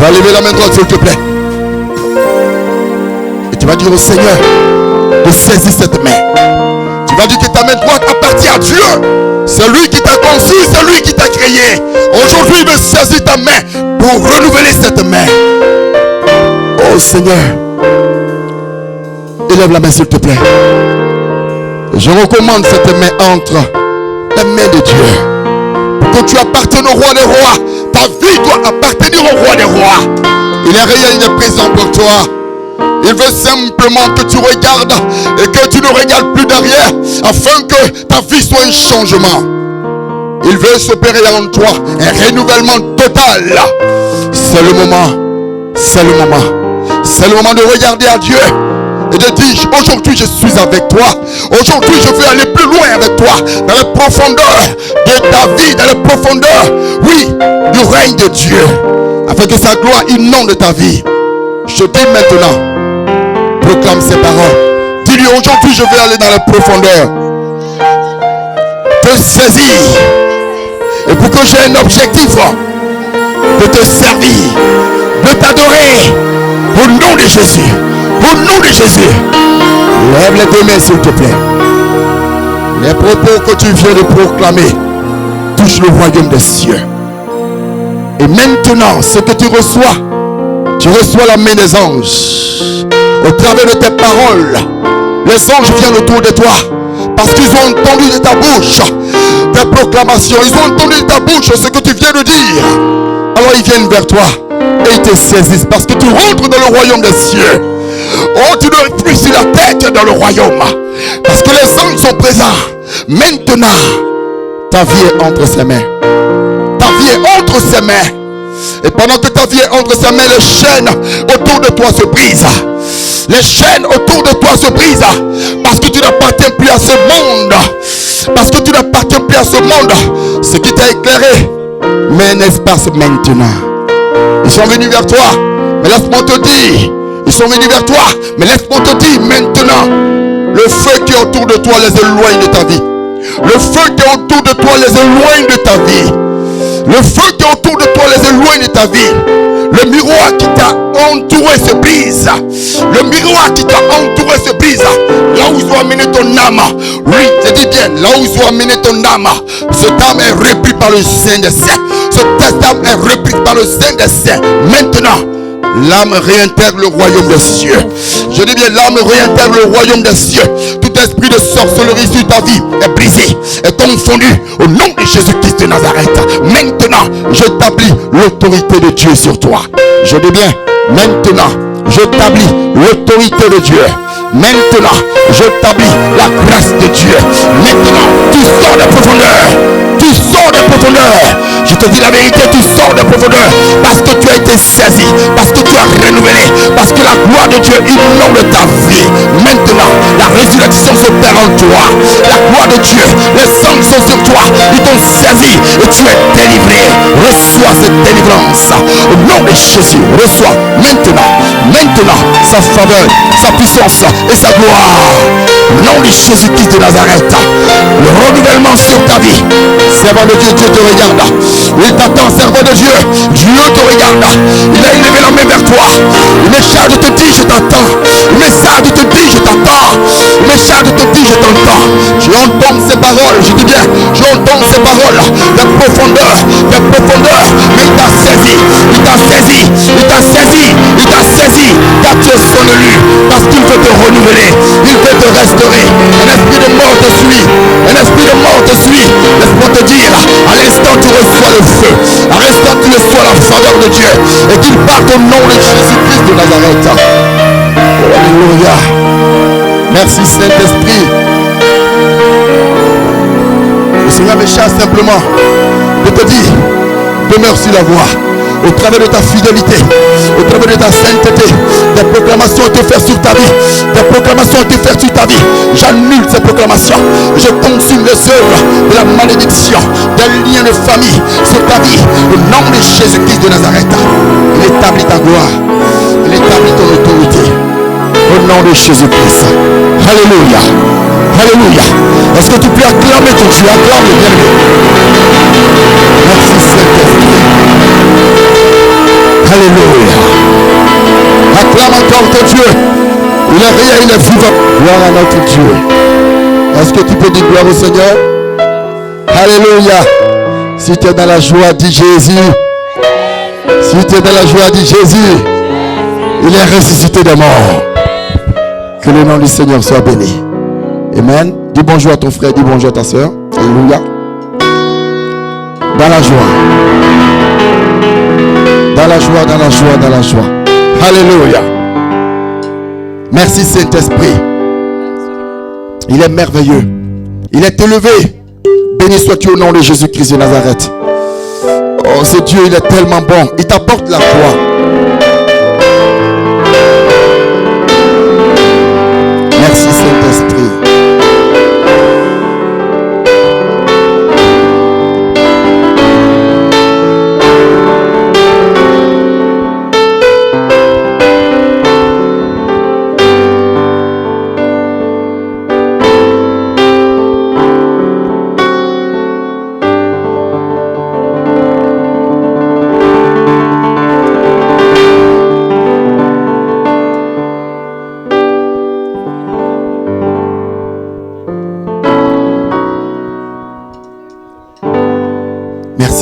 vas lever la main droite, s'il te plaît. Et tu vas dire au Seigneur de saisir cette main. Tu vas dire que ta main droite appartient à Dieu. C'est lui qui t'a conçu, c'est lui qui t'a créé. Aujourd'hui, il veut saisir ta main pour renouveler cette main. Oh Seigneur, élève la main s'il te plaît. Je recommande cette main entre les mains de Dieu. Pour que tu appartiennes au roi des rois. Ta vie doit appartenir au roi des rois. Il est réel, il est présent pour toi. Il veut simplement que tu regardes et que tu ne regardes plus derrière afin que ta vie soit un changement. Il veut s'opérer en toi un renouvellement total. C'est le moment. C'est le moment. C'est le moment de regarder à Dieu et de dire aujourd'hui je suis avec toi. Aujourd'hui je veux aller plus loin avec toi. Dans les profondeurs de ta vie. Dans les profondeurs, oui, du règne de Dieu. Afin que sa gloire inonde ta vie. Je te dis maintenant, proclame ces paroles. Dis-lui aujourd'hui je vais aller dans les profondeurs. Te saisir. Et pour que j'ai un objectif de te servir, de t'adorer. Au nom de Jésus. Au nom de Jésus. Lève les deux mains s'il te plaît. Les propos que tu viens de proclamer touchent le royaume des cieux. Et maintenant, ce que tu reçois la main des anges. Au travers de tes paroles, les anges viennent autour de toi. Parce qu'ils ont entendu de ta bouche tes proclamations. Ils ont entendu de ta bouche ce que tu viens de dire. Alors ils viennent vers toi et ils te saisissent. Parce que tu rentres dans le royaume des cieux. Oh, tu ne restes plus sur la tête dans le royaume. Parce que les anges sont présents. Maintenant, ta vie est entre ses mains. Ta vie est entre ses mains. Et pendant que ta vie est entre ses mains, les chaînes autour de toi se brisent. Les chaînes autour de toi se brisent. Parce que tu n'appartiens plus à ce monde. Parce que tu n'appartiens plus à ce monde. Ce qui t'a éclairé met un espace maintenant. Ils sont venus vers toi. Mais laisse-moi te dire. Ils sont venus vers toi. Mais laisse-moi te dire maintenant. Le feu qui est autour de toi les éloigne de ta vie. Le feu qui est autour de toi les éloigne de ta vie. Le feu qui est autour de toi les éloigne de ta vie. Le miroir qui t'a entouré se brise. Le miroir qui t'a entouré se brise. Là où ils ont amené ton âme. Oui, je dis bien, là où ils ont amené ton âme. Cette âme est reprise par le Saint des Saints. Cette âme est reprise par le Saint des Saints. Maintenant, l'âme réintègre le royaume des cieux. Je dis bien, l'âme réintègre le royaume des cieux. Tout esprit de sorcellerie sur ta vie est brisé, est confondu au nom de Jésus-Christ de Nazareth. Maintenant, j'établis l'autorité de Dieu sur toi. Je dis bien, maintenant, j'établis l'autorité de Dieu. Maintenant, j'établis la grâce de Dieu. Maintenant, tu sors des profondeurs. Tu sors des profondeurs. Je te dis la vérité, tu sors des profondeurs. Parce que tu as été saisi. Parce que tu as renouvelé. Parce que la gloire de Dieu inonde ta vie. Maintenant, la résurrection s'opère en toi. La gloire de Dieu, les anges sont sur toi. Ils t'ont saisi et tu es délivré. Reçois cette délivrance. Au nom de Jésus, reçois maintenant sa faveur, sa puissance et sa gloire. Au nom de Jésus-Christ de Nazareth. Le renouvellement sur ta vie. Servant de Dieu, Dieu te regarde. Il t'attend, servant de Dieu. Dieu te regarde. Il a élevé la main vers toi. Il me charge de te dire, je t'attends. Il me charge de te dire, je t'attends. Il me charge de te dire, je t'entends. Je entends ces paroles. Je dis bien, je entends ces paroles. Des profondeurs. Mais il t'a saisi. Il t'a saisi. Il t'a saisi. Il t'a saisi. Car tu es son élu. Parce qu'il veut te renouveler. Il veut te restaurer. Un esprit de mort te suit. Un esprit de mort te suit. Laisse-moi te dire, à l'instant tu reçois le feu. À l'instant tu reçois la faveur de Dieu. Et qu'il parte au nom de Jésus-Christ de Nazareth. Oh, alléluia. Merci Saint-Esprit. Le Seigneur me charge simplement de te dire, demeure sur la voie. Au travers de ta fidélité, au travers de ta sainteté, des proclamations ont été faites sur ta vie. Des proclamations ont été faites sur ta vie. J'annule ces proclamations. Je consume les œuvres de la malédiction, des liens de famille sur ta vie. Au nom de Jésus-Christ de Nazareth, il établit ta gloire. Il établit ton autorité. Au nom de Jésus-Christ. Alléluia. Alléluia. Est-ce que tu peux acclamer ton Dieu? Acclame le bien-aimé. Merci Saint-Esprit. Alléluia. Acclame encore ton Dieu. Il est réel, il est vivant. Gloire à notre Dieu. Est-ce que tu peux dire gloire au Seigneur? Alléluia. Si tu es dans la joie, dis Jésus. Si tu es dans la joie, dis Jésus. Il est ressuscité des morts. Que le nom du Seigneur soit béni. Amen. Dis bonjour à ton frère, dis bonjour à ta soeur. Alléluia. Dans la joie. Dans la joie, dans la joie, dans la joie. Alléluia. Merci Saint-Esprit. Il est merveilleux. Il est élevé. Béni sois-tu au nom de Jésus-Christ de Nazareth. Oh, ce Dieu, il est tellement bon. Il t'apporte la joie. Merci Saint-Esprit.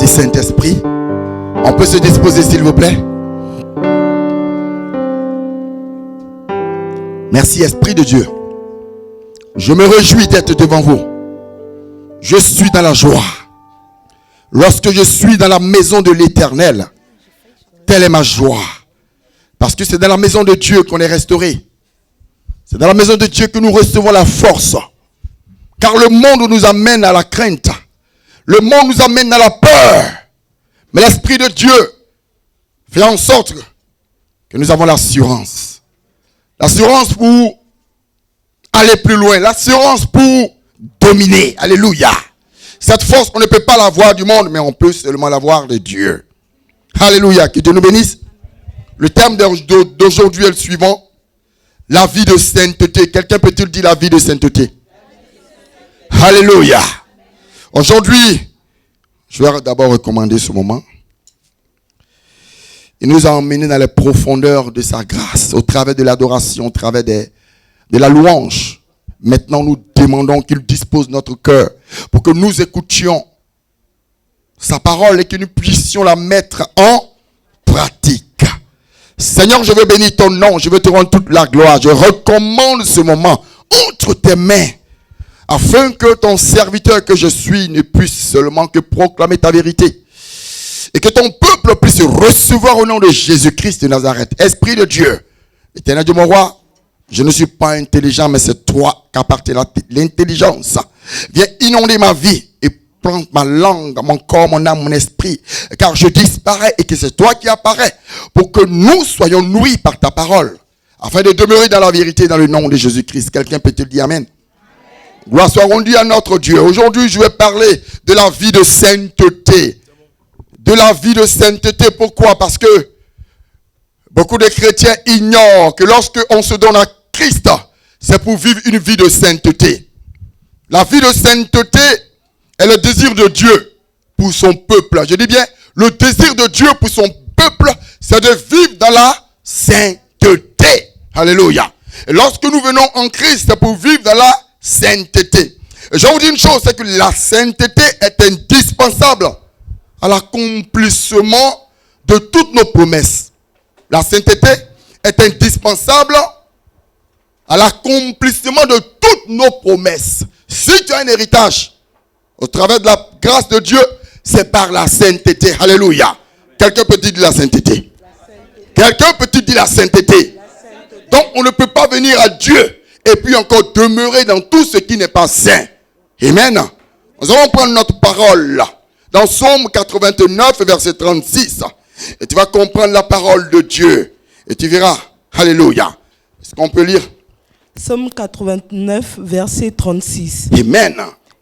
Saint-Esprit, on peut se disposer s'il vous plaît. Merci Esprit de Dieu. Je me réjouis d'être devant vous. Je suis dans la joie. Lorsque je suis dans la maison de l'Éternel, telle est ma joie. Parce que c'est dans la maison de Dieu qu'on est restauré. C'est dans la maison de Dieu que nous recevons la force. Car le monde nous amène à la crainte. Le monde nous amène à la peur. Mais l'Esprit de Dieu fait en sorte que nous avons l'assurance. L'assurance pour aller plus loin. L'assurance pour dominer. Alléluia. Cette force, on ne peut pas l'avoir du monde, mais on peut seulement l'avoir de Dieu. Alléluia. Que Dieu nous bénisse. Le thème d'aujourd'hui est le suivant. La vie de sainteté. Quelqu'un peut-il dire la vie de sainteté? Alléluia. Aujourd'hui, je vais d'abord recommander ce moment. Il nous a emmenés dans les profondeurs de sa grâce, au travers de l'adoration, au travers de la louange. Maintenant, nous demandons qu'il dispose notre cœur pour que nous écoutions sa parole et que nous puissions la mettre en pratique. Seigneur, je veux bénir ton nom, je veux te rendre toute la gloire. Je recommande ce moment entre tes mains, afin que ton serviteur que je suis ne puisse seulement que proclamer ta vérité. Et que ton peuple puisse recevoir au nom de Jésus-Christ de Nazareth. Esprit de Dieu, éternel Dieu mon roi, je ne suis pas intelligent, mais c'est toi qu'appartient l'intelligence. Viens inonder ma vie et prendre ma langue, mon corps, mon âme, mon esprit. Car je disparais et que c'est toi qui apparais. Pour que nous soyons nourris par ta parole. Afin de demeurer dans la vérité dans le nom de Jésus-Christ. Quelqu'un peut te dire amen? Gloire soit rendue à notre Dieu. Aujourd'hui, je vais parler de la vie de sainteté. De la vie de sainteté. Pourquoi? Parce que beaucoup de chrétiens ignorent que lorsque on se donne à Christ, c'est pour vivre une vie de sainteté. La vie de sainteté est le désir de Dieu pour son peuple. Je dis bien, le désir de Dieu pour son peuple, c'est de vivre dans la sainteté. Alléluia. Et lorsque nous venons en Christ, c'est pour vivre dans la sainteté. Et je vous dis une chose, c'est que la sainteté est indispensable à l'accomplissement de toutes nos promesses. La sainteté est indispensable à l'accomplissement de toutes nos promesses. Si tu as un héritage au travers de la grâce de Dieu, c'est par la sainteté. Alléluia. Quelqu'un peut dire de la sainteté. Quelqu'un peut dire la sainteté. Donc on ne peut pas venir à Dieu et puis encore demeurer dans tout ce qui n'est pas saint. Amen. Nous allons prendre notre parole là, dans Psaume 89, verset 36. Et tu vas comprendre la parole de Dieu. Et tu verras. Alléluia. Est-ce qu'on peut lire? Psaume 89, verset 36. Amen.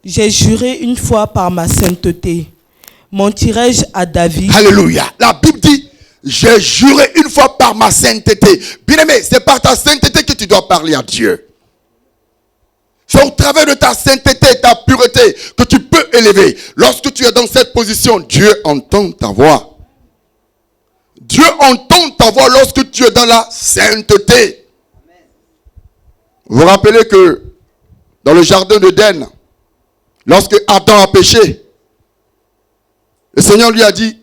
J'ai juré une fois par ma sainteté. Mentirai-je à David? Alléluia. La Bible dit, j'ai juré une fois par ma sainteté. Bien-aimé, c'est par ta sainteté que tu dois parler à Dieu. C'est au travers de ta sainteté, ta pureté, que tu peux élever. Lorsque tu es dans cette position, Dieu entend ta voix. Dieu entend ta voix lorsque tu es dans la sainteté. Vous vous rappelez que dans le jardin d'Éden, lorsque Adam a péché, le Seigneur lui a dit,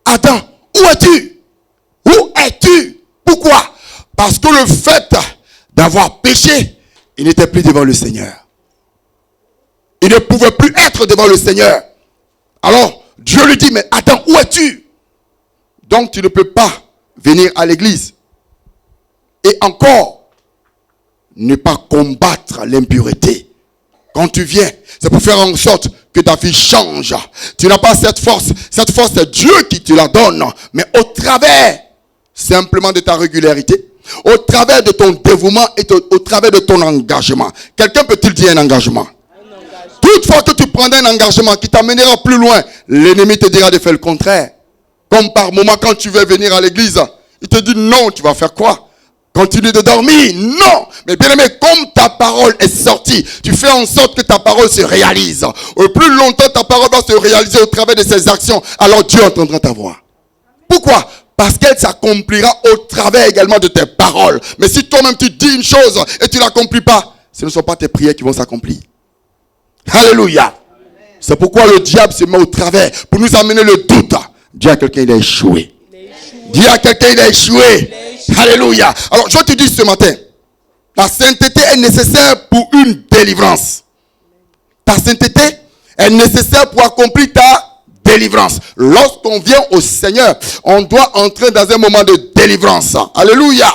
Adam, où es-tu? Où es-tu? Pourquoi? Parce que le fait d'avoir péché, il n'était plus devant le Seigneur. Il ne pouvait plus être devant le Seigneur. Alors, Dieu lui dit, mais Adam, où es-tu? Donc, tu ne peux pas venir à l'église. Et encore, ne pas combattre l'impureté. Quand tu viens, c'est pour faire en sorte que ta vie change. Tu n'as pas cette force. Cette force, c'est Dieu qui te la donne. Mais au travers simplement de ta régularité, au travers de ton dévouement et au travers de ton engagement. Quelqu'un peut-il dire un engagement? Toutefois que tu prendras un engagement qui t'amènera plus loin, l'ennemi te dira de faire le contraire. Comme par moment, quand tu veux venir à l'église, il te dit non, tu vas faire quoi? Continue de dormir? Non. Mais bien aimé, comme ta parole est sortie, tu fais en sorte que ta parole se réalise. Au plus longtemps, ta parole va se réaliser au travers de ses actions, alors Dieu entendra ta voix. Pourquoi? Parce qu'elle s'accomplira au travers également de tes paroles. Mais si toi-même tu dis une chose et tu ne l'accomplis pas, ce ne sont pas tes prières qui vont s'accomplir. Alléluia. C'est pourquoi le diable se met au travers pour nous amener le doute. Dis à quelqu'un, il a échoué. Dis à quelqu'un, il a échoué. Alléluia. Alors, je te dis ce matin, la sainteté est nécessaire pour une délivrance. Ta sainteté est nécessaire pour accomplir ta délivrance. Lorsqu'on vient au Seigneur, on doit entrer dans un moment de délivrance. Alléluia.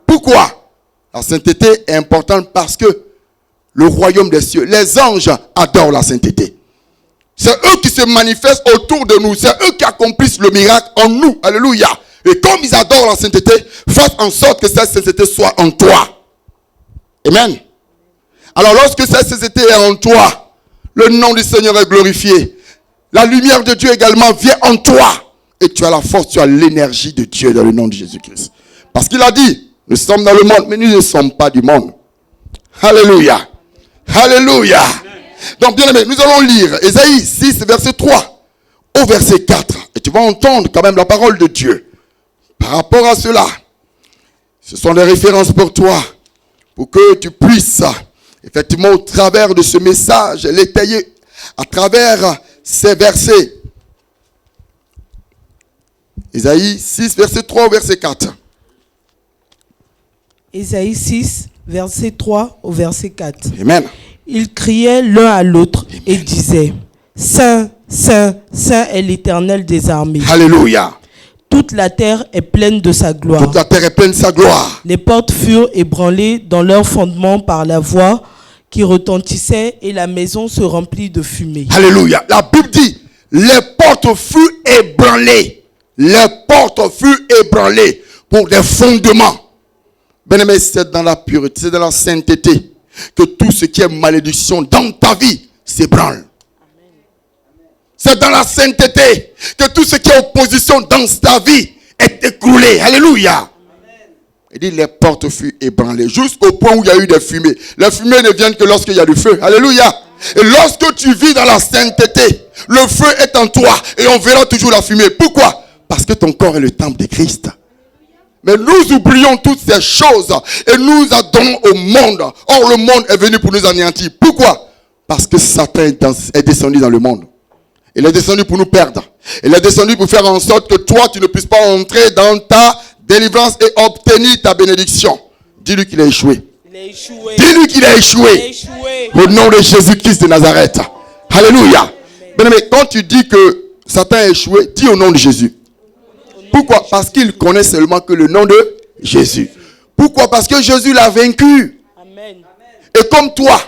Pourquoi? La sainteté est importante parce que le royaume des cieux, les anges adorent la sainteté. C'est eux qui se manifestent autour de nous. C'est eux qui accomplissent le miracle en nous. Alléluia. Et comme ils adorent la sainteté, faites en sorte que cette sainteté soit en toi. Amen. Alors lorsque cette sainteté est en toi, le nom du Seigneur est glorifié. La lumière de Dieu également vient en toi. Et tu as la force, tu as l'énergie de Dieu dans le nom de Jésus-Christ. Parce qu'il a dit, nous sommes dans le monde, mais nous ne sommes pas du monde. Alléluia. Alléluia. Donc bien aimé, nous allons lire Ésaïe 6, verset 3 au verset 4. Et tu vas entendre quand même la parole de Dieu. Par rapport à cela, ce sont des références pour toi. Pour que tu puisses, effectivement, au travers de ce message, l'étayer à travers ces versets. Ésaïe 6, verset 3 au verset 4. Ésaïe 6, verset 3 au verset 4. Amen. Ils criaient l'un à l'autre et disaient, Saint, Saint, Saint est l'Éternel des armées. Alléluia. Toute la terre est pleine de sa gloire. Toute la terre est pleine de sa gloire. Les portes furent ébranlées dans leur fondement par la voix qui retentissait et la maison se remplit de fumée. Alléluia. La Bible dit, les portes furent ébranlées. Les portes furent ébranlées pour des fondements. Bien-aimé, c'est dans la pureté, c'est dans la sainteté que tout ce qui est malédiction dans ta vie s'ébranle. C'est dans la sainteté que tout ce qui est opposition dans ta vie est écroulé. Alléluia. Il dit les portes furent ébranlées jusqu'au point où il y a eu des fumées. Les fumées ne viennent que lorsqu'il y a du feu. Alléluia. Et lorsque tu vis dans la sainteté, le feu est en toi et on verra toujours la fumée. Pourquoi? Parce que ton corps est le temple de Christ. Mais nous oublions toutes ces choses et nous adorons au monde. Or le monde est venu pour nous anéantir. Pourquoi? Parce que Satan est descendu dans le monde. Il est descendu pour nous perdre. Il est descendu pour faire en sorte que toi, tu ne puisses pas entrer dans ta délivrance et obtenir ta bénédiction. Dis-lui qu'il a échoué. Il a échoué. Dis-lui qu'il a échoué. Il a échoué. Au nom de Jésus-Christ de Nazareth. Alléluia. Bien aimé, quand tu dis que Satan a échoué, dis au nom de Jésus. Pourquoi? Parce qu'il connaît seulement que le nom de Jésus. Pourquoi? Parce que Jésus l'a vaincu. Amen. Et comme toi,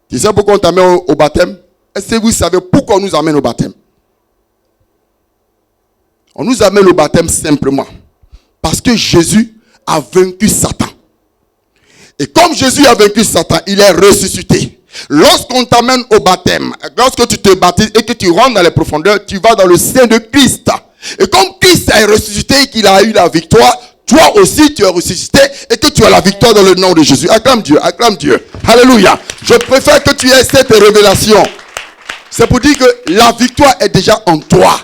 tu sais pourquoi on t'amène au baptême? Est-ce que vous savez pourquoi on nous amène au baptême? On nous amène au baptême simplement parce que Jésus a vaincu Satan. Et comme Jésus a vaincu Satan, il est ressuscité. Lorsqu'on t'amène au baptême, lorsque tu te baptises et que tu rentres dans les profondeurs, tu vas dans le sein de Christ. Et comme Christ est ressuscité et qu'il a eu la victoire, toi aussi tu es ressuscité et que tu as la victoire dans le nom de Jésus. Acclame Dieu, acclame Dieu. Alléluia. Je préfère que tu aies cette révélation. C'est pour dire que la victoire est déjà en toi.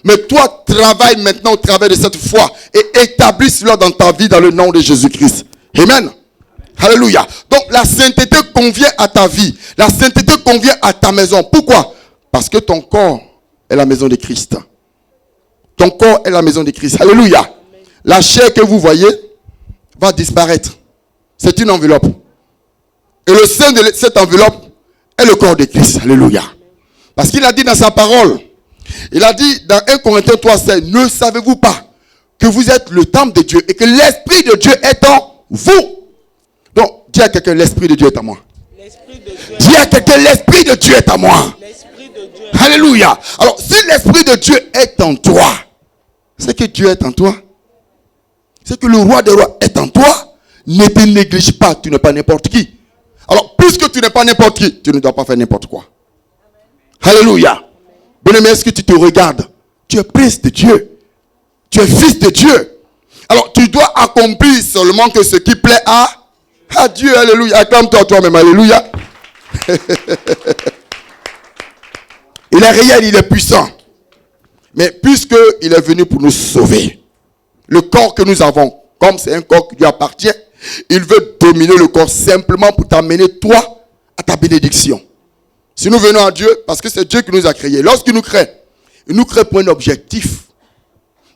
Mais toi, travaille maintenant au travers de cette foi et établis cela dans ta vie dans le nom de Jésus-Christ. Amen. Alléluia. Donc la sainteté convient à ta vie. La sainteté convient à ta maison. Pourquoi? Parce que ton corps est la maison de Christ. Ton corps est la maison de Christ. Alléluia. Amen. La chair que vous voyez va disparaître. C'est une enveloppe. Et le sein de cette enveloppe est le corps de Christ. Alléluia. Parce qu'il a dit dans sa parole, il a dit dans 1 Corinthiens 3:16, ne savez-vous pas que vous êtes le temple de Dieu et que l'Esprit de Dieu est en vous? Donc, dis à quelqu'un, l'Esprit de Dieu est à moi. Dis à quelqu'un, l'Esprit de Dieu est à moi. Alléluia. Alors, si l'Esprit de Dieu est en toi, c'est que Dieu est en toi. C'est que le roi des rois est en toi. Ne te néglige pas, tu n'es pas n'importe qui. Alors, puisque tu n'es pas n'importe qui, tu ne dois pas faire n'importe quoi. Alléluia. Bien-aimé, est-ce que tu te regardes? Tu es prince de Dieu. Tu es fils de Dieu. Alors, tu dois accomplir seulement que ce qui plaît à Dieu. Alléluia. Acclame-toi toi-même. Alléluia. Il est réel, il est puissant. Mais puisqu'il est venu pour nous sauver, le corps que nous avons, comme c'est un corps qui lui appartient, il veut dominer le corps simplement pour t'amener toi à ta bénédiction. Si nous venons à Dieu, parce que c'est Dieu qui nous a créés. Lorsqu'il nous crée, il nous crée pour un objectif.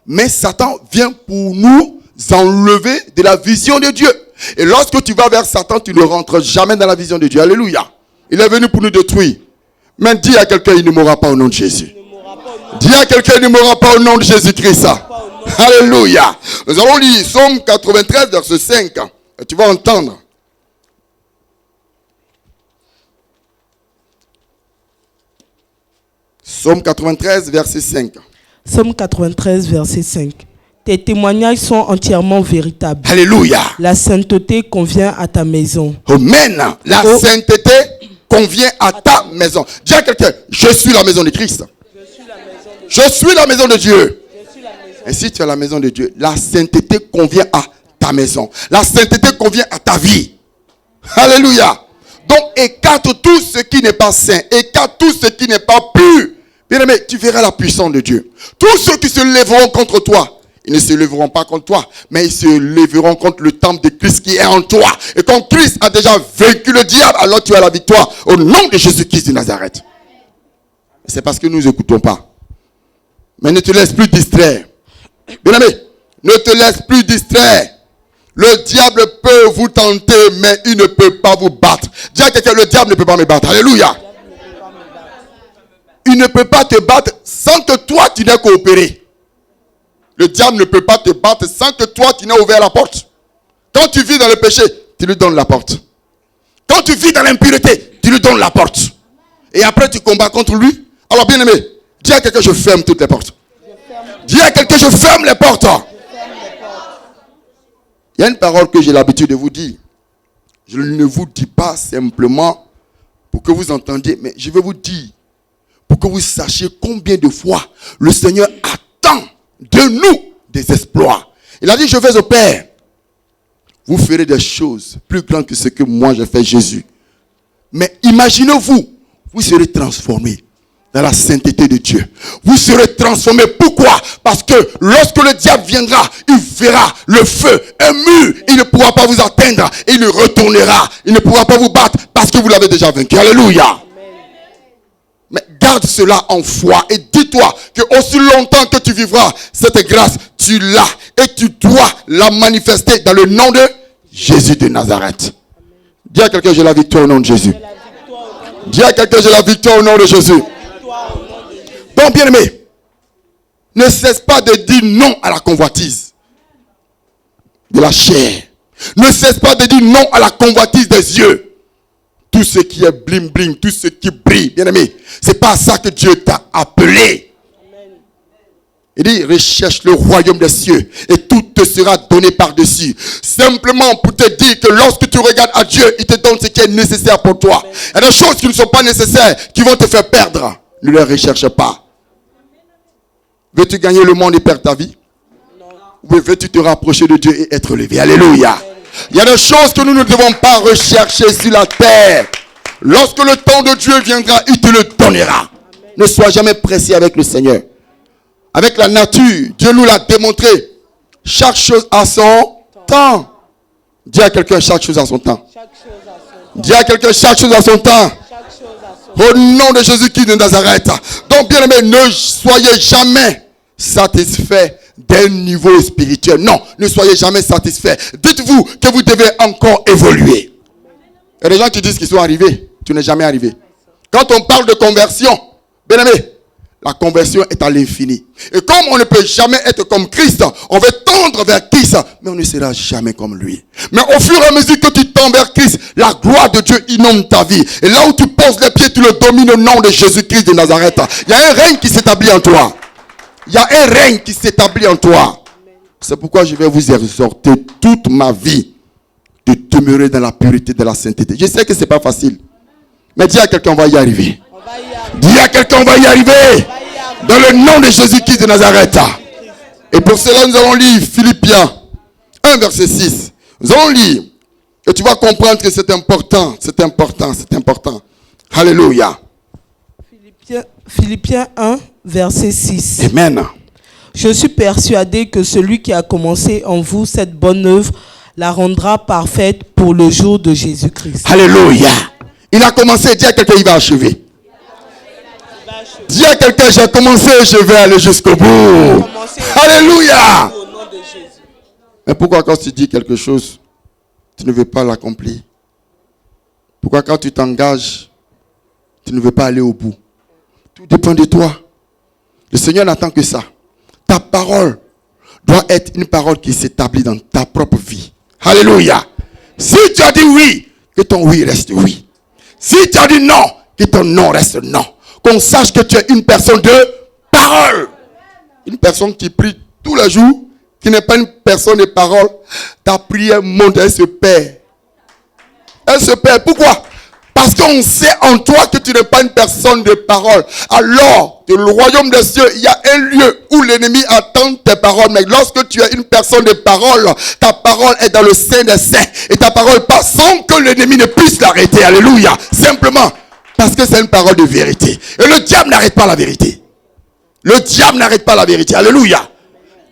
Mais Satan vient pour nous enlever de la vision de Dieu. Et lorsque tu vas vers Satan, tu ne rentres jamais dans la vision de Dieu. Alléluia. Il est venu pour nous détruire. Mais dis à quelqu'un, il ne mourra pas au nom de Jésus. Dis à quelqu'un, il ne mourra pas au nom de Jésus-Christ. Alléluia. Nous allons lire Psaume 93, verset 5. Et tu vas entendre. Psaume 93, verset 5. Psaume 93, verset 5. Tes témoignages sont entièrement véritables. Alléluia. La sainteté convient à ta maison. Amen. La sainteté convient à ta maison. Dis à quelqu'un, je suis la maison de Christ. Je suis la maison de Dieu. Et si tu es la maison de Dieu, la sainteté convient à ta maison. La sainteté convient à ta vie. Alléluia. Donc écarte tout ce qui n'est pas saint. Écarte tout ce qui n'est pas pur. Bien-aimé, tu verras la puissance de Dieu. Tous ceux qui se lèveront contre toi, ils ne se lèveront pas contre toi, mais ils se lèveront contre le temple de Christ qui est en toi. Et quand Christ a déjà vaincu le diable, alors tu as la victoire au nom de Jésus-Christ de Nazareth. C'est parce que nous n'écoutons pas. Mais ne te laisse plus distraire. Bien-aimé, ne te laisse plus distraire. Le diable peut vous tenter, mais il ne peut pas vous battre. Dis à quelqu'un, le diable ne peut pas me battre. Alléluia. Il ne peut pas te battre sans que toi tu n'aies coopéré. Le diable ne peut pas te battre sans que toi tu n'aies ouvert la porte. Quand tu vis dans le péché, tu lui donnes la porte. Quand tu vis dans l'impureté, tu lui donnes la porte. Et après tu combats contre lui. Alors bien aimé, dis à quelqu'un, je ferme toutes les portes. Dis à quelqu'un, je ferme les portes. Il y a une parole que j'ai l'habitude de vous dire. Je ne vous dis pas simplement pour que vous entendiez, mais je vais vous dire pour que vous sachiez combien de fois le Seigneur attend de nous des exploits. Il a dit, je vais au Père. Vous ferez des choses plus grandes que ce que moi j'ai fait, Jésus. Mais imaginez-vous, vous serez transformés dans la sainteté de Dieu. Vous serez transformés. Pourquoi? Parce que lorsque le diable viendra, il verra le feu, un mur. Il ne pourra pas vous atteindre. Il retournera. Il ne pourra pas vous battre parce que vous l'avez déjà vaincu. Alléluia. Mais garde cela en foi et dis-toi que aussi longtemps que tu vivras cette grâce, tu l'as et tu dois la manifester dans le nom de Jésus de Nazareth. Dis à quelqu'un, j'ai la victoire au nom de Jésus. Dis à quelqu'un, j'ai la victoire au nom de Jésus. Donc bien aimé, ne cesse pas de dire non à la convoitise de la chair. Ne cesse pas de dire non à la convoitise des yeux. Tout ce qui est bling bling, tout ce qui brille, bien aimé, c'est pas à ça que Dieu t'a appelé. Amen. Il dit, recherche le royaume des cieux et tout te sera donné par-dessus. Simplement pour te dire que lorsque tu regardes à Dieu, il te donne ce qui est nécessaire pour toi. Amen. Il y a des choses qui ne sont pas nécessaires, qui vont te faire perdre. Ne les recherche pas. Veux-tu gagner le monde et perdre ta vie? Non. Oui, veux-tu te rapprocher de Dieu et être levé? Alléluia. Amen. Il y a des choses que nous ne devons pas rechercher sur la terre. Lorsque le temps de Dieu viendra, il te le donnera. Amen. Ne sois jamais pressé avec le Seigneur. Avec la nature, Dieu nous l'a démontré. Chaque chose a son temps. Dis à quelqu'un, chaque chose a son temps. Dis à quelqu'un, chaque chose a son temps. Au nom de Jésus-Christ de Nazareth. Donc, bien aimé, ne soyez jamais satisfait d'un niveau spirituel. Non, ne soyez jamais satisfait. Dites-vous que vous devez encore évoluer. Il y a des gens qui disent qu'ils sont arrivés. Tu n'es jamais arrivé. Quand on parle de conversion, bien aimé, la conversion est à l'infini. Et comme on ne peut jamais être comme Christ, on veut tendre vers Christ, mais on ne sera jamais comme lui. Mais au fur et à mesure que tu tends vers Christ, la gloire de Dieu inonde ta vie. Et là où tu poses les pieds, tu le domines au nom de Jésus-Christ de Nazareth. Il y a un règne qui s'établit en toi. Il y a un règne qui s'établit en toi. C'est pourquoi je vais vous exhorter toute ma vie de demeurer dans la pureté de la sainteté. Je sais que ce n'est pas facile. Mais dis à quelqu'un, on va y arriver. Dis à quelqu'un, on va y arriver. Dans le nom de Jésus-Christ de Nazareth. Et pour cela, nous allons lire Philippiens 1, verset 6. Nous allons lire. Et tu vas comprendre que c'est important. C'est important. C'est important. Alléluia. Philippiens 1, verset 6. Amen. Je suis persuadé que celui qui a commencé en vous cette bonne œuvre la rendra parfaite pour le jour de Jésus-Christ. Alléluia. Il a commencé, dis à quelqu'un, il va achever. Dis à quelqu'un, j'ai commencé, je vais aller jusqu'au bout. Alléluia. Mais pourquoi quand tu dis quelque chose, tu ne veux pas l'accomplir? Pourquoi quand tu t'engages, tu ne veux pas aller au bout? Tout dépend de toi. Le Seigneur n'attend que ça. Ta parole doit être une parole qui s'établit dans ta propre vie. Alléluia. Si tu as dit oui, que ton oui reste oui. Si tu as dit non, que ton non reste non. Qu'on sache que tu es une personne de parole. Une personne qui prie tous les jours, qui n'est pas une personne de parole. Ta prière monte, elle se perd. Elle se perd. Pourquoi? Parce qu'on sait en toi que tu n'es pas une personne de parole. Alors, dans le royaume des cieux, il y a un lieu où l'ennemi attend tes paroles. Mais lorsque tu es une personne de parole, ta parole est dans le sein des saints. Et ta parole passe sans que l'ennemi ne puisse l'arrêter. Alléluia. Simplement parce que c'est une parole de vérité. Et le diable n'arrête pas la vérité. Le diable n'arrête pas la vérité. Alléluia.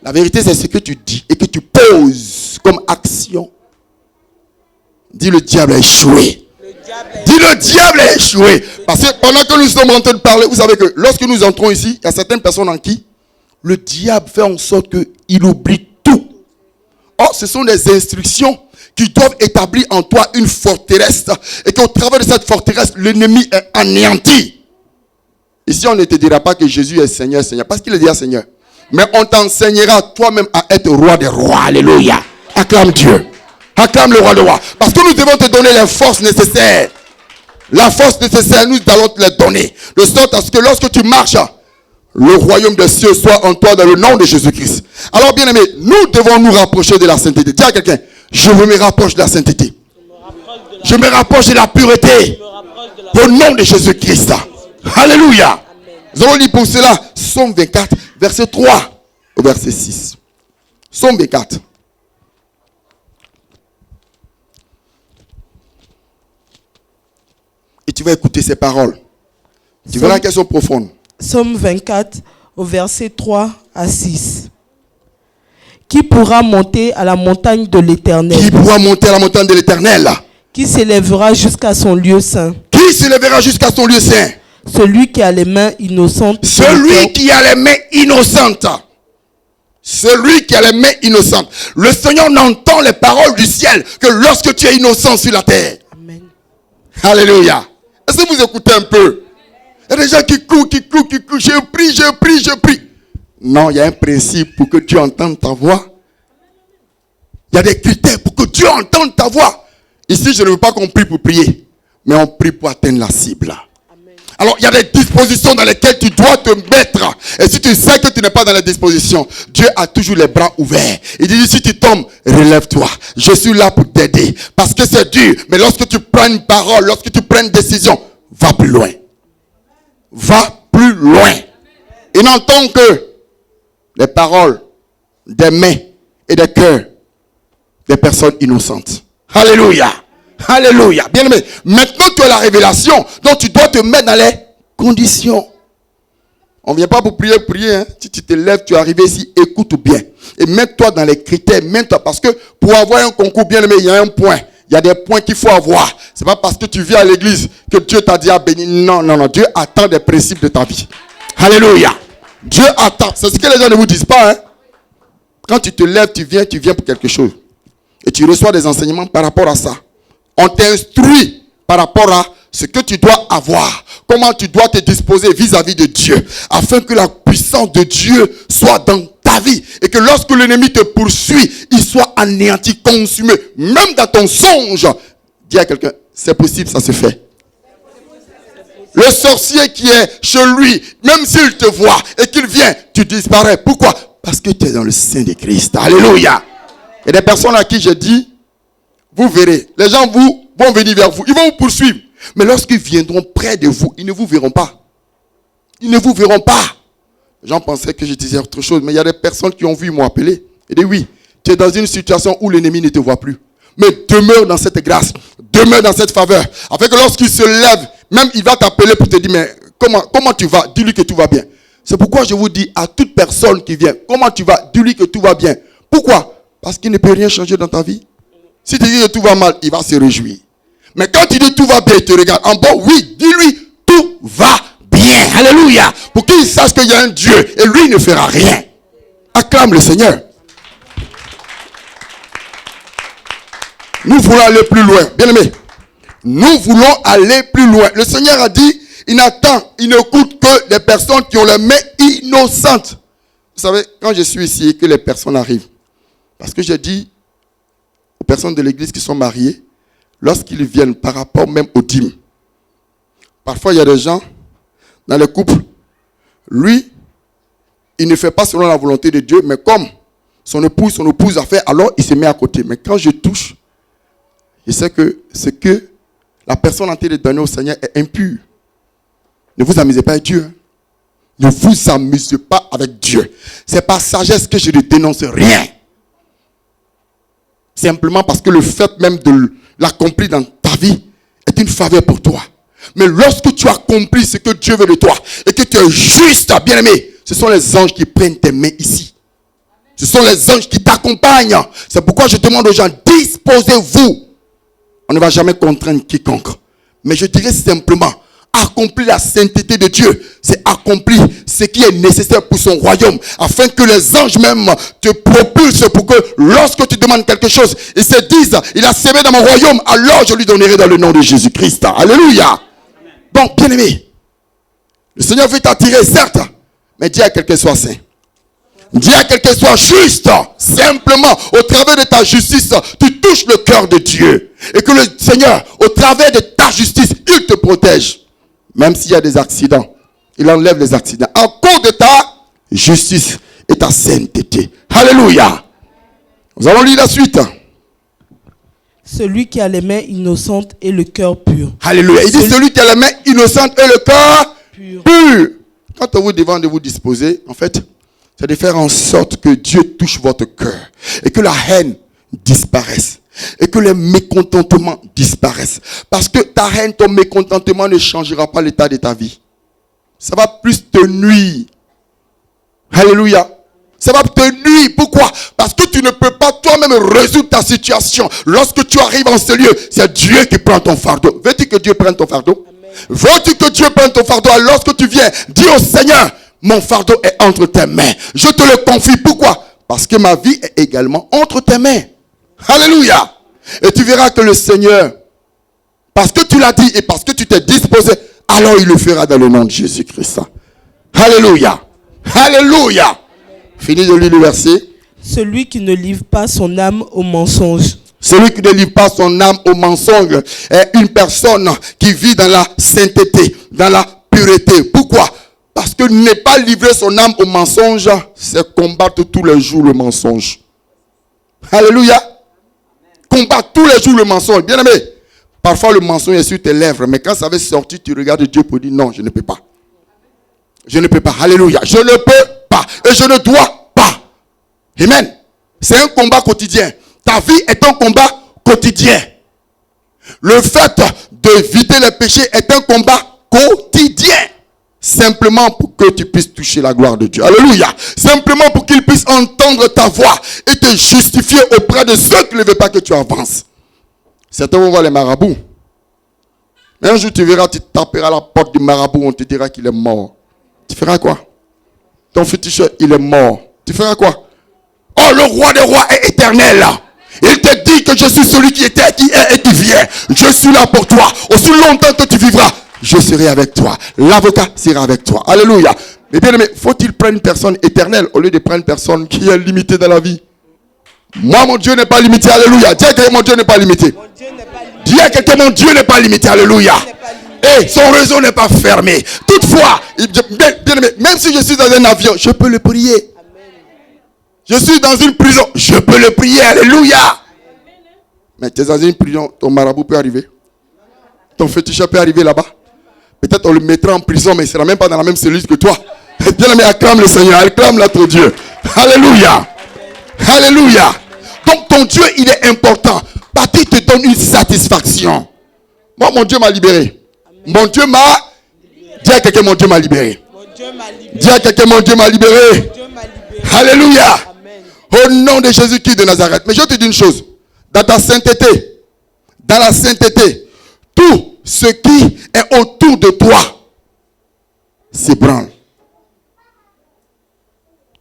La vérité, c'est ce que tu dis et que tu poses comme action. Dis, le diable a échoué. Dis, le diable a échoué. Parce que pendant que nous sommes en train de parler, vous savez que lorsque nous entrons ici, il y a certaines personnes en qui le diable fait en sorte qu'il oublie tout. Or, ce sont des instructions qui doivent établir en toi une forteresse. Et qu'au travers de cette forteresse, l'ennemi est anéanti. Ici, on ne te dira pas que Jésus est Seigneur, Seigneur. Parce qu'il est déjà Seigneur. Mais on t'enseignera toi-même à être roi des rois. Alléluia. Acclame Dieu. Acclame le roi des rois. Parce que nous devons te donner les forces nécessaires. La force nécessaire, nous allons te les donner. De sorte à ce que lorsque tu marches, le royaume des cieux soit en toi dans le nom de Jésus-Christ. Alors bien aimé, nous devons nous rapprocher de la sainteté. Dis à quelqu'un, je me rapproche de la sainteté. Je me rapproche de la pureté. Au nom de Jésus-Christ. Alléluia. Nous allons lire pour cela Psaume 24, verset 3 au verset 6. Psaume 24. Et tu vas écouter ces paroles. Tu verras qu'elles sont profondes. Psaume 24, au verset 3 à 6. Qui pourra monter à la montagne de l'Éternel? Qui pourra monter à la montagne de l'Éternel? Qui s'élèvera jusqu'à son lieu saint? Qui s'élèvera jusqu'à son lieu saint? Celui qui a les mains innocentes. Celui qui a les mains innocentes. Celui qui a les mains innocentes. Le Seigneur n'entend les paroles du ciel que lorsque tu es innocent sur la terre. Amen. Alléluia. Est-ce que vous écoutez un peu? Il y a des gens qui courent. Je prie. Non, il y a un principe pour que Dieu entende ta voix. Il y a des critères pour que Dieu entende ta voix. Ici, je ne veux pas qu'on prie pour prier, mais on prie pour atteindre la cible. Alors, il y a des dispositions dans lesquelles tu dois te mettre. Et si tu sais que tu n'es pas dans les dispositions, Dieu a toujours les bras ouverts. Il dit, si tu tombes, relève-toi. Je suis là pour t'aider. Parce que c'est dur. Mais lorsque tu prends une parole, lorsque tu prends une décision, va plus loin. Va plus loin. Il n'entend que les paroles des mains et des cœurs des personnes innocentes. Alléluia. Alléluia. Bien aimé. Maintenant tu as la révélation. Donc tu dois te mettre dans les conditions. On ne vient pas pour prier, hein. Si tu te lèves, tu es arrivé ici, écoute bien. Et mets-toi dans les critères, mets-toi. Parce que pour avoir un concours bien aimé, il y a un point. Il y a des points qu'il faut avoir. Ce n'est pas parce que tu viens à l'église que Dieu t'a dit à bénir. Non, non, non. Dieu attend des principes de ta vie. Alléluia. Dieu attend. C'est ce que les gens ne vous disent pas. Hein? Quand tu te lèves, tu viens pour quelque chose. Et tu reçois des enseignements par rapport à ça. On t'instruit par rapport à ce que tu dois avoir. Comment tu dois te disposer vis-à-vis de Dieu. Afin que la puissance de Dieu soit dans ta vie. Et que lorsque l'ennemi te poursuit, il soit anéanti, consumé. Même dans ton songe. Dis à quelqu'un, c'est possible, ça se fait. Le sorcier qui est chez lui, même s'il te voit et qu'il vient, tu disparais. Pourquoi? Parce que tu es dans le sein de Christ. Alléluia. Et des personnes à qui je dis, vous verrez, les gens vont venir vers vous, ils vont vous poursuivre. Mais lorsqu'ils viendront près de vous, ils ne vous verront pas. Ils ne vous verront pas. Les gens pensaient que je disais autre chose, mais il y a des personnes qui ont vu m'appeler. Et disent oui, tu es dans une situation où l'ennemi ne te voit plus. Mais demeure dans cette grâce, demeure dans cette faveur. Afin que lorsqu'il se lève, même il va t'appeler pour te dire, mais comment tu vas? Dis-lui que tout va bien. C'est pourquoi je vous dis à toute personne qui vient, comment tu vas? Dis-lui que tout va bien. Pourquoi? Parce qu'il ne peut rien changer dans ta vie. Si tu dis que tout va mal, il va se réjouir. Mais quand tu dis tout va bien, il te regarde en bas, oui, dis-lui, tout va bien. Alléluia. Pour qu'il sache qu'il y a un Dieu et lui ne fera rien. Acclame le Seigneur. Nous voulons aller plus loin. Bien aimé, nous voulons aller plus loin. Le Seigneur a dit, il n'écoute que les personnes qui ont les mains innocentes. Vous savez, quand je suis ici et que les personnes arrivent, parce que j'ai dit aux personnes de l'église qui sont mariées, lorsqu'ils viennent par rapport même aux dîmes, parfois il y a des gens dans les couples, lui, il ne fait pas selon la volonté de Dieu, mais comme son épouse a fait, alors il se met à côté. Mais quand je touche, je sais que ce que la personne en train de donner au Seigneur est impur. Ne vous amusez pas avec Dieu. Hein? Ne vous amusez pas avec Dieu. C'est par sagesse que je ne dénonce rien. Simplement parce que le fait même de l'accomplir dans ta vie est une faveur pour toi. Mais lorsque tu accomplis ce que Dieu veut de toi et que tu es juste, bien aimé, ce sont les anges qui prennent tes mains ici. Ce sont les anges qui t'accompagnent. C'est pourquoi je demande aux gens, disposez-vous. On ne va jamais contraindre quiconque. Mais je dirais simplement, accomplir la sainteté de Dieu, c'est accomplir ce qui est nécessaire pour son royaume, afin que les anges même te propulsent pour que lorsque tu demandes quelque chose, ils se disent, il a sémé dans mon royaume, alors je lui donnerai dans le nom de Jésus-Christ. Alléluia. Donc, bien aimé, le Seigneur veut t'attirer, certes, mais dis à quelqu'un soit saint. Dis à quelqu'un soit juste. Simplement, au travers de ta justice, tu touches le cœur de Dieu. Et que le Seigneur, au travers de ta justice, il te protège. Même s'il y a des accidents, il enlève les accidents. À cause de ta justice et ta sainteté. Alléluia. Nous allons lire la suite. Celui qui a les mains innocentes et le cœur pur. Alléluia. Il dit celui qui a les mains innocentes et le cœur pur. Quand on vous demande de vous disposer, en fait, c'est de faire en sorte que Dieu touche votre cœur. Et que la haine disparaisse. Et que les mécontentements disparaissent. Parce que ta haine, ton mécontentement ne changera pas l'état de ta vie. Ça va plus te nuire. Alléluia. Ça va te nuire. Pourquoi? Parce que tu ne peux pas toi-même résoudre ta situation. Lorsque tu arrives en ce lieu, c'est Dieu qui prend ton fardeau. Veux-tu que Dieu prenne ton fardeau? Veux-tu que Dieu prenne ton fardeau? Alors lorsque tu viens, dis au Seigneur, mon fardeau est entre tes mains. Je te le confie. Pourquoi? Parce que ma vie est également entre tes mains. Alléluia. Et tu verras que le Seigneur, parce que tu l'as dit et parce que tu t'es disposé, alors il le fera dans le nom de Jésus-Christ. Alléluia. Alléluia. Fini de lire le verset. Celui qui ne livre pas son âme au mensonge. Celui qui ne livre pas son âme au mensonge est une personne qui vit dans la sainteté, dans la pureté. Pourquoi? Parce que ne pas livrer son âme au mensonge, c'est combattre tous les jours le mensonge. Alléluia. Combattre tous les jours le mensonge. Bien aimé, parfois le mensonge est sur tes lèvres, mais quand ça va sortir, tu regardes Dieu pour dire non, je ne peux pas. Je ne peux pas. Alléluia. Je ne peux pas. Et je ne dois pas. Amen. C'est un combat quotidien. Ta vie est un combat quotidien. Le fait d'éviter les péchés est un combat quotidien. Simplement pour que tu puisses toucher la gloire de Dieu. Alléluia. Simplement pour qu'il puisse entendre ta voix et te justifier auprès de ceux qui ne veulent pas que tu avances. Certains vont voir les marabouts. Mais un jour tu verras, tu taperas à la porte du marabout, on te dira qu'il est mort. Tu feras quoi? Ton féticheur, il est mort. Tu feras quoi? Oh, le roi des rois est éternel. Il te dit que je suis celui qui était, qui est et qui vient. Je suis là pour toi. Aussi longtemps que tu vivras, je serai avec toi. L'avocat sera avec toi. Alléluia. Mais bien aimé, faut-il prendre une personne éternelle au lieu de prendre une personne qui est limitée dans la vie? Moi, mon Dieu n'est pas limité. Alléluia. Dis que mon Dieu n'est pas limité. Dis à quelqu'un, mon Dieu n'est pas limité. Alléluia. Et son réseau n'est pas fermé. Toutefois, bien aimé, même si je suis dans un avion, je peux le prier. Je suis dans une prison, je peux le prier. Alléluia. Mais tu es dans une prison, ton marabout peut arriver. Ton féticheur peut arriver là-bas. Peut-être on le mettra en prison, mais il ne sera même pas dans la même cellule que toi. Bien aimé, acclame le Seigneur, acclame là ton Dieu. Alléluia. Alléluia. Donc ton Dieu, il est important. Parce qu'il te donne une satisfaction. Moi, mon Dieu m'a libéré. Mon Dieu m'a... Dis à quelqu'un, mon Dieu m'a libéré. Dis à quelqu'un, mon Dieu m'a libéré. Alléluia. Au nom de Jésus-Christ de Nazareth. Mais je te dis une chose. Dans ta sainteté, dans la sainteté, tout ce qui est autour de toi s'ébranle.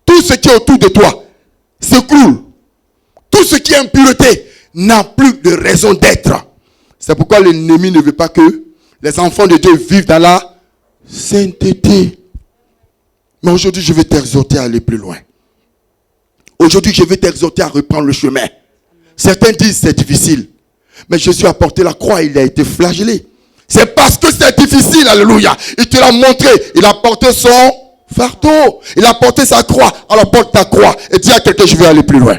Tout ce qui est autour de toi s'écroule. Tout ce qui est impureté n'a plus de raison d'être. C'est pourquoi l'ennemi ne veut pas que les enfants de Dieu vivent dans la sainteté. Mais aujourd'hui, je vais t'exhorter à aller plus loin. Aujourd'hui, je vais t'exhorter à reprendre le chemin. Certains disent c'est difficile. Mais Jésus a porté la croix, il a été flagellé. C'est parce que c'est difficile, alléluia. Il te l'a montré. Il a porté son fardeau. Il a porté sa croix. Alors porte ta croix et dis à quelqu'un, je vais aller plus loin.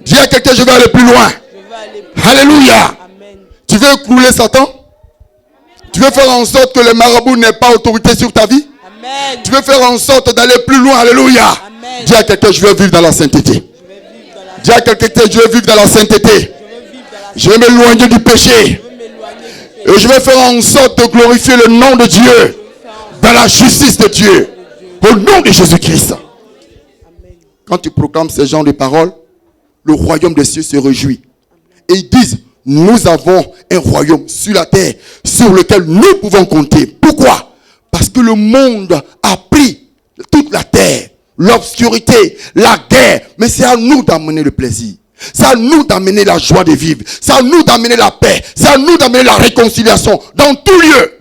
Dis à quelqu'un, je vais aller plus loin. Alléluia. Amen. Tu veux écrouler Satan? Tu veux faire en sorte que le marabout n'ait pas autorité sur ta vie? Amen. Tu veux faire en sorte d'aller plus loin? Alléluia. Amen. Dis à quelqu'un, je veux vivre dans la sainteté. Dis à quelqu'un, je veux vivre dans la sainteté. Je vais m'éloigner du péché. Et je vais faire en sorte de glorifier le nom de Dieu dans la justice de Dieu. Au nom de Jésus-Christ. Quand tu proclames ces genres de paroles, le royaume des cieux se réjouit. Et ils disent, nous avons un royaume sur la terre sur lequel nous pouvons compter. Pourquoi? Parce que le monde a pris toute la terre, l'obscurité, la guerre. Mais c'est à nous d'amener le plaisir. C'est à nous d'amener la joie de vivre. C'est à nous d'amener la paix. C'est à nous d'amener la réconciliation dans tout lieu.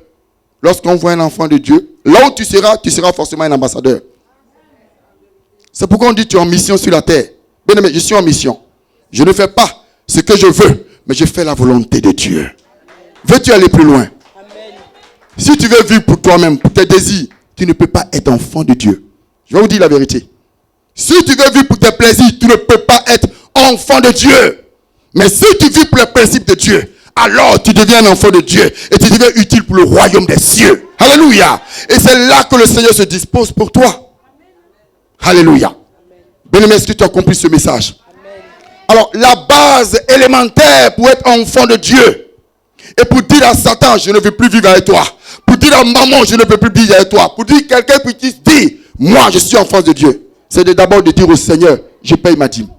Lorsqu'on voit un enfant de Dieu, là où tu seras forcément un ambassadeur. C'est pourquoi on dit tu es en mission sur la terre. Bien aimé, je suis en mission. Je ne fais pas ce que je veux, mais je fais la volonté de Dieu. Veux-tu aller plus loin? Amen. Si tu veux vivre pour toi-même, pour tes désirs, tu ne peux pas être enfant de Dieu. Je vais vous dire la vérité. Si tu veux vivre pour tes plaisirs, tu ne peux pas être enfant de Dieu. Mais si tu vis pour les principes de Dieu, alors tu deviens un enfant de Dieu et tu deviens utile pour le royaume des cieux. Alléluia. Et c'est là que le Seigneur se dispose pour toi. Alléluia. Bien-aimé, est-ce que tu as compris ce message? Amen. Alors, la base élémentaire pour être enfant de Dieu et pour dire à Satan, je ne veux plus vivre avec toi. Pour dire à maman, je ne veux plus vivre avec toi. Pour dire quelqu'un qui dit, moi, je suis enfant de Dieu. C'est d'abord de dire au Seigneur, je paye ma dîme.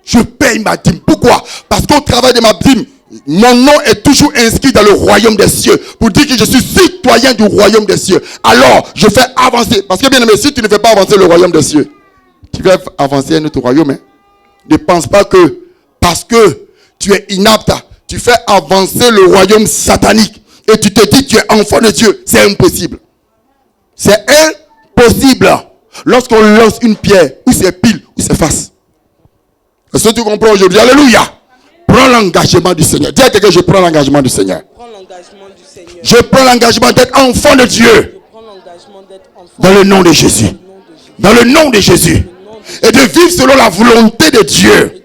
Je paye ma dîme. Pourquoi? Parce qu'au travers de ma dîme, mon nom est toujours inscrit dans le royaume des cieux. Pour dire que je suis citoyen du royaume des cieux. Alors, je fais avancer. Parce que bien aimé, si tu ne fais pas avancer le royaume des cieux, tu vas avancer à notre royaume. Hein? Ne pense pas que parce que tu es inapte, tu fais avancer le royaume satanique. Et tu te dis que tu es enfant de Dieu. C'est impossible. C'est impossible. Lorsqu'on lance une pierre, ou c'est pile, ou c'est face. Est-ce que tu comprends aujourd'hui? Alléluia. Prends l'engagement du Seigneur. Dis à quelqu'un, je prends l'engagement du Seigneur. Je prends l'engagement d'être enfant de Dieu. Dans le nom de Jésus. Dans le nom de Jésus. Et de vivre selon la volonté de Dieu.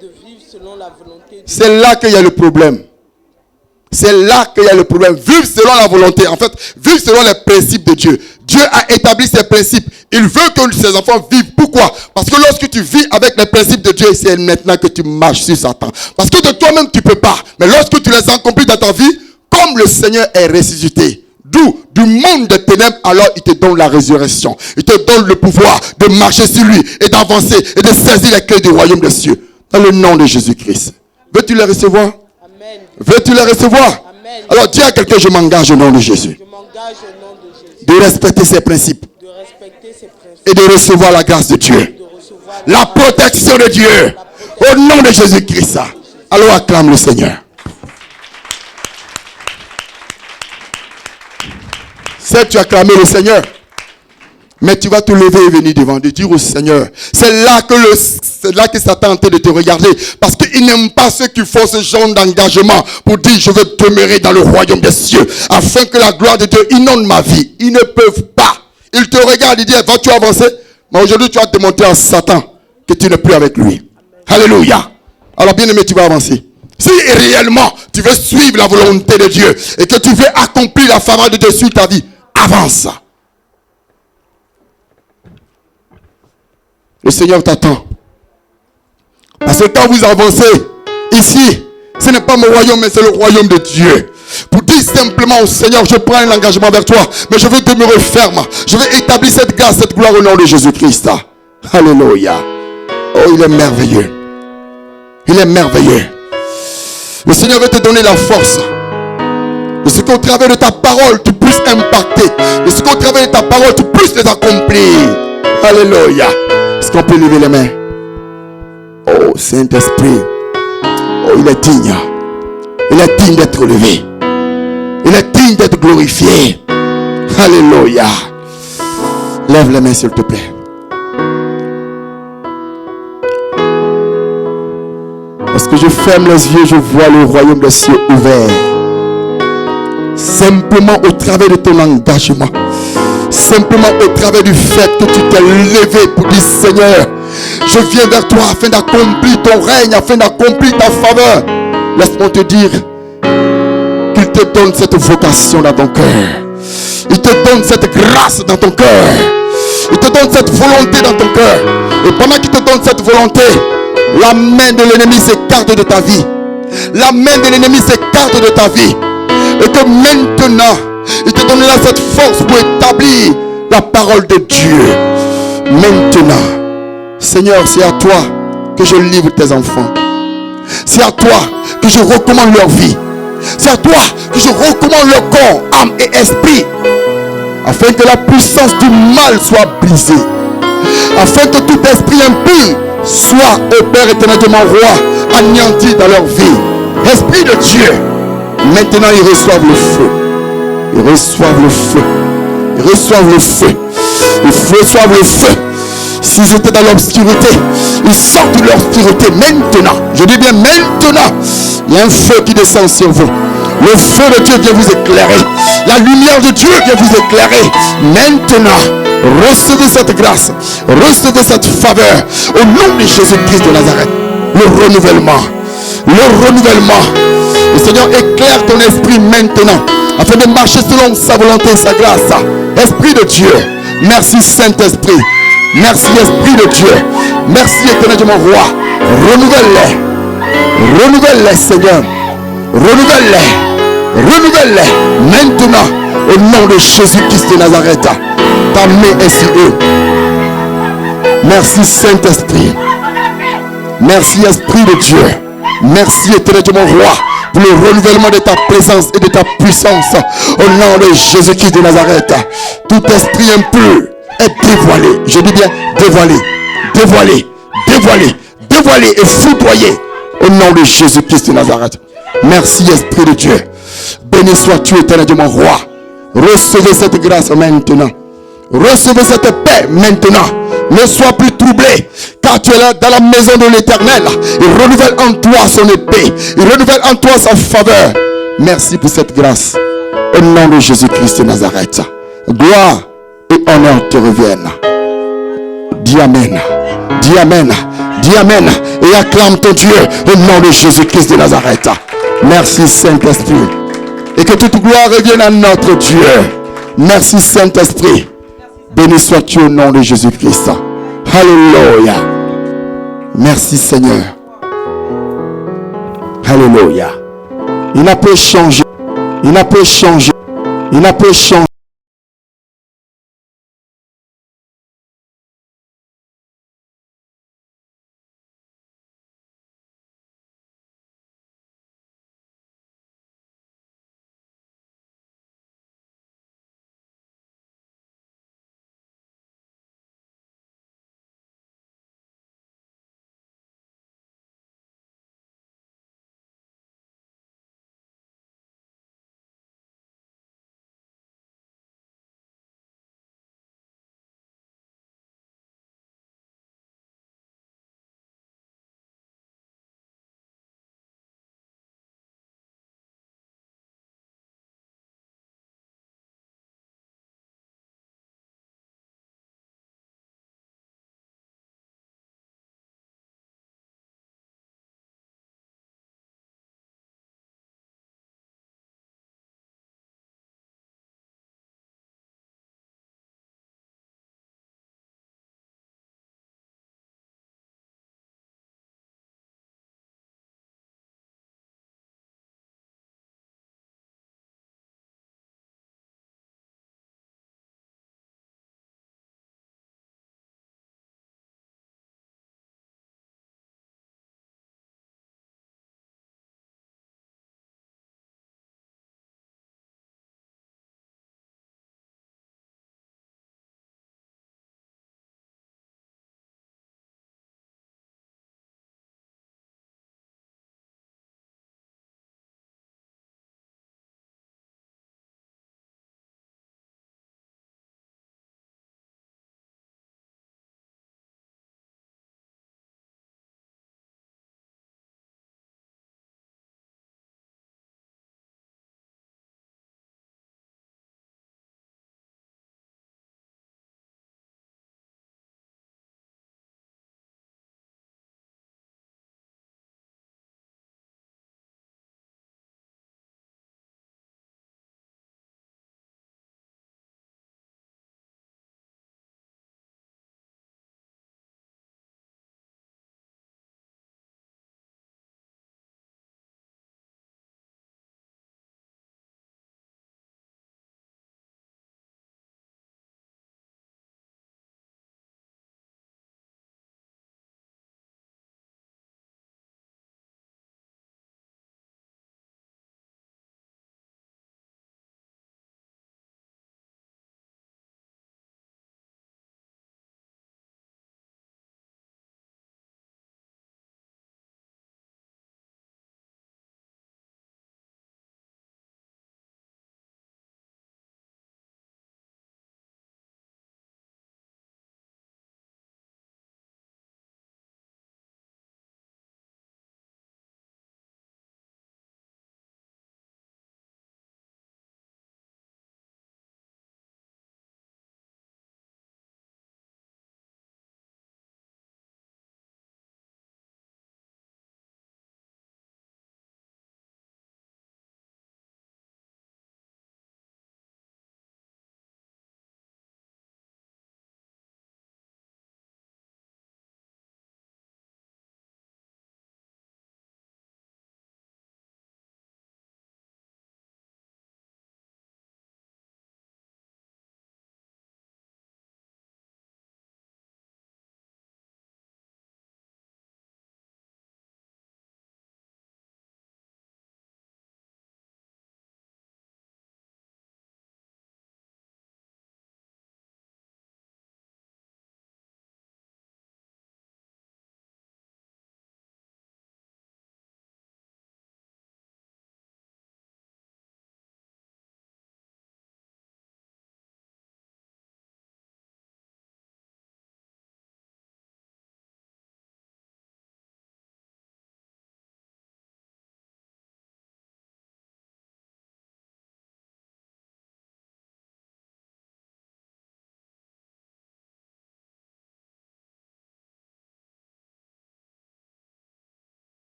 C'est là qu'il y a le problème. C'est là qu'il y a le problème. Vivre selon la volonté. En fait, vivre selon les principes de Dieu. Dieu a établi ses principes. Il veut que ses enfants vivent. Pourquoi? Parce que lorsque tu vis avec les principes de Dieu, c'est maintenant que tu marches sur Satan. Parce que de toi-même, tu ne peux pas. Mais lorsque tu les accomplis dans ta vie, comme le Seigneur est ressuscité, du monde des ténèbres, alors il te donne la résurrection. Il te donne le pouvoir de marcher sur lui et d'avancer et de saisir les clés du royaume des cieux. Dans le nom de Jésus-Christ. Veux-tu les recevoir? Amen. Veux-tu les recevoir? Amen. Alors dis à quelqu'un, je m'engage au nom de Jésus. Je m'engage au nom de Jésus. De respecter ses principes. De respecter ses principes. Et de recevoir la grâce de Dieu. De recevoir La protection de Dieu. Au nom de Jésus-Christ. Alors acclame le Seigneur. C'est tu as acclamé le Seigneur. Mais tu vas te lever et venir devant, de dire au Seigneur. C'est là que Satan est en train de te regarder. Parce qu'il n'aime pas ceux qui font ce genre d'engagement pour dire je veux demeurer dans le royaume des cieux. Afin que la gloire de Dieu inonde ma vie. Ils ne peuvent pas. Ils te regardent et disent vas-tu avancer? Mais aujourd'hui tu vas démontrer à Satan que tu n'es plus avec lui. Alléluia. Alors bien aimé, tu vas avancer. Si réellement tu veux suivre la volonté de Dieu et que tu veux accomplir la faveur de Dieu sur ta vie, avance. Le Seigneur t'attend. Parce que quand vous avancez ici, ce n'est pas mon royaume, mais c'est le royaume de Dieu. Pour dire simplement au Seigneur, je prends un engagement vers toi, mais je veux demeurer ferme. Je veux établir cette grâce, cette gloire au nom de Jésus-Christ. Alléluia. Oh, il est merveilleux. Il est merveilleux. Le Seigneur veut te donner la force. De ce qu'au travers de ta parole, tu puisses impacter. De ce qu'au travers de ta parole, tu puisses les accomplir. Alléluia. Est-ce qu'on peut lever les mains? Oh, Saint-Esprit. Oh, il est digne. Il est digne d'être levé. Il est digne d'être glorifié. Alléluia. Lève les mains, s'il te plaît. Lorsque je ferme les yeux, je vois le royaume des cieux ouvert. Simplement au travers de ton engagement. Simplement au travers du fait que tu t'es levé pour dire Seigneur, je viens vers toi afin d'accomplir ton règne, afin d'accomplir ta faveur. Laisse-moi te dire qu'il te donne cette vocation dans ton cœur. Il te donne cette grâce dans ton cœur. Il te donne cette volonté dans ton cœur. Et pendant qu'il te donne cette volonté, la main de l'ennemi s'écarte de ta vie. La main de l'ennemi s'écarte de ta vie. Et que maintenant, il te donnera cette force pour établir la parole de Dieu. Maintenant, Seigneur, c'est à toi que je livre tes enfants. C'est à toi que je recommande leur vie. C'est à toi que je recommande leur corps, âme et esprit. Afin que la puissance du mal soit brisée. Afin que tout esprit impur soit, ô Père éternel de mon roi, anéanti dans leur vie. Esprit de Dieu, maintenant ils reçoivent le feu. Ils reçoivent le feu. Ils reçoivent le feu. Ils reçoivent le feu. S'ils étaient dans l'obscurité, ils sortent de l'obscurité maintenant. Je dis bien maintenant. Il y a un feu qui descend sur vous. Le feu de Dieu vient vous éclairer. La lumière de Dieu vient vous éclairer. Maintenant, recevez cette grâce. Recevez cette faveur. Au nom de Jésus-Christ de Nazareth. Le renouvellement. Le renouvellement. Le Seigneur éclaire ton esprit maintenant. Afin de marcher selon sa volonté et sa grâce. Esprit de Dieu. Merci Saint-Esprit. Merci Esprit de Dieu. Merci éternel de mon roi. Renouvelle-les. Renouvelle-les Seigneur. Renouvelle-les. Renouvelle-les. Maintenant. Au nom de Jésus-Christ de Nazareth. Ta main est sur eux. Merci Saint-Esprit. Merci Esprit de Dieu. Merci éternel de mon roi. Pour le renouvellement de ta présence et de ta puissance. Au nom de Jésus-Christ de Nazareth. Tout esprit impur est dévoilé. Je dis bien dévoilé. Dévoilé. Dévoilé. Dévoilé et foudroyé. Au nom de Jésus-Christ de Nazareth. Merci Esprit de Dieu. Béni sois-tu éternel de mon roi. Recevez cette grâce maintenant. Recevez cette paix maintenant. Ne sois plus troublé, car tu es là dans la maison de l'Éternel. Il renouvelle en toi son épée. Il renouvelle en toi sa faveur. Merci pour cette grâce. Au nom de Jésus-Christ de Nazareth. Gloire et honneur te reviennent. Dis Amen. Dis Amen. Dis Amen. Et acclame ton Dieu au nom de Jésus-Christ de Nazareth. Merci Saint-Esprit. Et que toute gloire revienne à notre Dieu. Merci Saint-Esprit. Béni sois-tu au nom de Jésus-Christ. Alléluia. Merci Seigneur. Alléluia. Il n'a pas changé. Il n'a pas changé. Il a pu changer